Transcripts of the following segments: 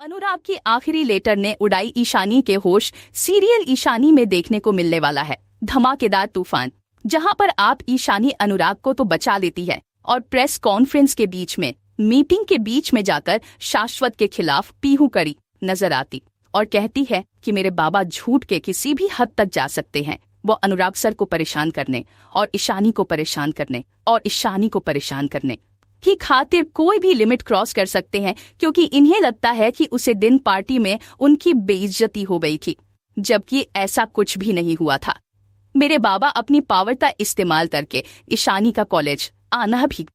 अनुराग की आखिरी लेटर ने उड़ाई ईशानी के होश। सीरियल ईशानी में देखने को मिलने वाला है धमाकेदार तूफान, जहां पर आप ईशानी अनुराग को तो बचा लेती है और प्रेस कॉन्फ्रेंस के बीच में, मीटिंग के बीच में जाकर शाश्वत के खिलाफ पीहू करी नजर आती और कहती है कि मेरे बाबा झूठ के किसी भी हद तक जा सकते हैं। वो अनुराग सर को परेशान करने और ईशानी को परेशान करने और ईशानी को परेशान करने की खातिर कोई भी लिमिट क्रॉस कर सकते हैं, क्योंकि इन्हें लगता है कि उसे दिन पार्टी में उनकी बेइज्जती हो गई थी, जबकि ऐसा कुछ भी नहीं हुआ था। मेरे बाबा अपनी पावर का इस्तेमाल करके ईशानी का कॉलेज आना भी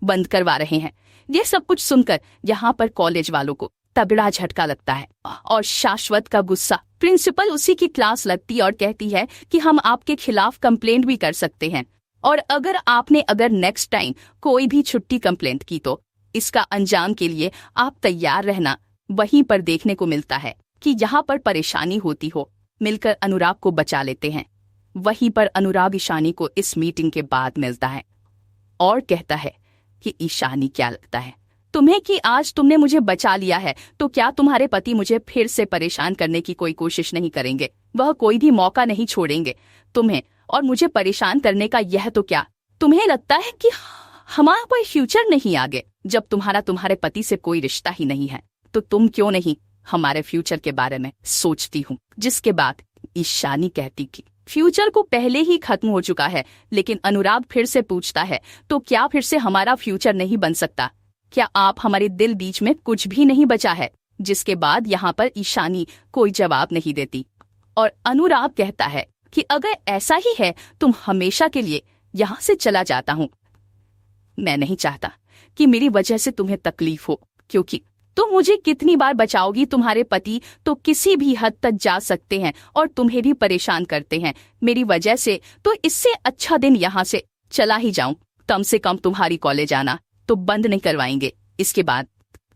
बंद करवा रहे हैं। ये सब कुछ सुनकर यहाँ पर कॉलेज वालों को तगड़ा झटका लगता है और शाश्वत का गुस्सा। प्रिंसिपल उसी की क्लास लगती और कहती है कि हम आपके खिलाफ कंप्लेंट भी कर सकते हैं, और अगर नेक्स्ट टाइम कोई भी छुट्टी कंप्लेंट की तो इसका अंजाम के लिए आप तैयार रहना। वहीं पर देखने को मिलता है कि यहाँ पर परेशानी होती हो, मिलकर अनुराग को बचा लेते हैं। वहीं पर अनुराग ईशानी को इस मीटिंग के बाद मिलता है और कहता है कि ईशानी, क्या लगता है तुम्हें कि आज तुमने मुझे बचा लिया है तो क्या तुम्हारे पति मुझे फिर से परेशान करने की कोई कोशिश नहीं करेंगे? वह कोई भी मौका नहीं छोड़ेंगे तुम्हें और मुझे परेशान करने का। यह तो क्या तुम्हें लगता है कि हमारा कोई फ्यूचर नहीं आगे? जब तुम्हारे पति से कोई रिश्ता ही नहीं है तो तुम क्यों नहीं हमारे फ्यूचर के बारे में सोचती हूँ? जिसके बाद ईशानी कहती कि फ्यूचर को पहले ही खत्म हो चुका है, लेकिन अनुराग फिर से पूछता है तो क्या फिर से हमारा फ्यूचर नहीं बन सकता? क्या आप हमारे दिल बीच में कुछ भी नहीं बचा है? जिसके बाद यहाँ पर ईशानी कोई जवाब नहीं देती और अनुराग कहता है कि अगर ऐसा ही है तुम हमेशा के लिए यहाँ से चला जाता हूँ। मैं नहीं चाहता कि मेरी वजह से तुम्हें तकलीफ हो, क्योंकि तुम मुझे कितनी बार बचाओगी? तुम्हारे पति तो किसी भी हद तक जा सकते हैं और तुम्हें भी परेशान करते हैं मेरी वजह से, तो इससे अच्छा दिन यहाँ से चला ही जाऊं। कम से कम तुम्हारी कॉलेज आना तो बंद नहीं करवाएंगे। इसके बाद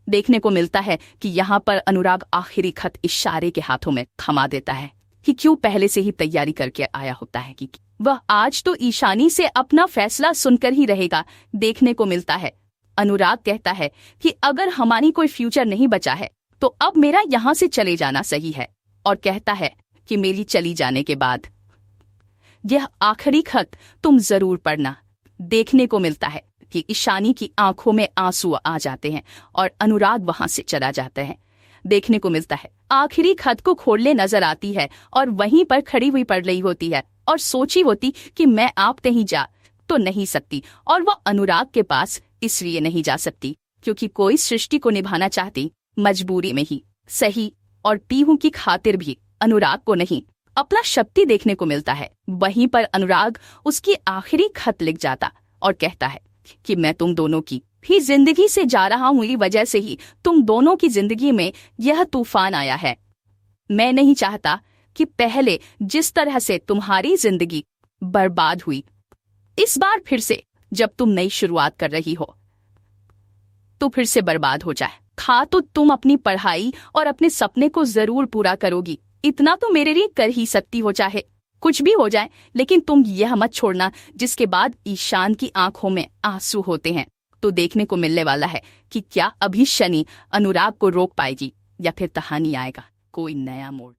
देखने को मिलता है कि यहाँ पर अनुराग आखिरी खत इशारे के हाथों में थमा देता है कि क्यों पहले से ही तैयारी करके आया होता है कि वह आज तो ईशानी से अपना फैसला सुनकर ही रहेगा। देखने को मिलता है अनुराग कहता है कि अगर हमारी कोई फ्यूचर नहीं बचा है तो अब मेरा यहाँ से चले जाना सही है, और कहता है कि मेरी चली जाने के बाद यह आखिरी खत तुम जरूर पढ़ना। देखने को मिलता है कि ईशानी की आंखों में आंसू आ जाते हैं और अनुराग वहां से चला जाता है। देखने को मिलता है आखिरी खत को खोलने नजर आती है और वहीं पर खड़ी हुई पड़ रही होती है और सोची होती कि मैं आप कहीं जा तो नहीं सकती, और वह अनुराग के पास इसलिए नहीं जा सकती क्योंकि कोई सृष्टि को निभाना चाहती मजबूरी में ही सही, और पीहू की खातिर भी अनुराग को नहीं अपना शक्ति। देखने को मिलता है वहीं पर अनुराग उसकी आखिरी खत लिख जाता और कहता है कि मैं तुम दोनों की ही जिंदगी से जा रहा हूँ, मेरी वजह से ही तुम दोनों की जिंदगी में यह तूफान आया है। मैं नहीं चाहता कि पहले जिस तरह से तुम्हारी जिंदगी बर्बाद हुई, इस बार फिर से जब तुम नई शुरुआत कर रही हो तो फिर से बर्बाद हो जाए। तो तुम अपनी पढ़ाई और अपने सपने को जरूर पूरा करोगी, इतना तो मेरे लिए कर ही सकती हो, चाहे कुछ भी हो जाए, लेकिन तुम यह मत छोड़ना। जिसके बाद ईशान की आंखों में आंसू होते हैं। तो देखने को मिलने वाला है कि क्या अभी शनि अनुराग को रोक पाएगी या फिर कहानी आएगा कोई नया मोड़।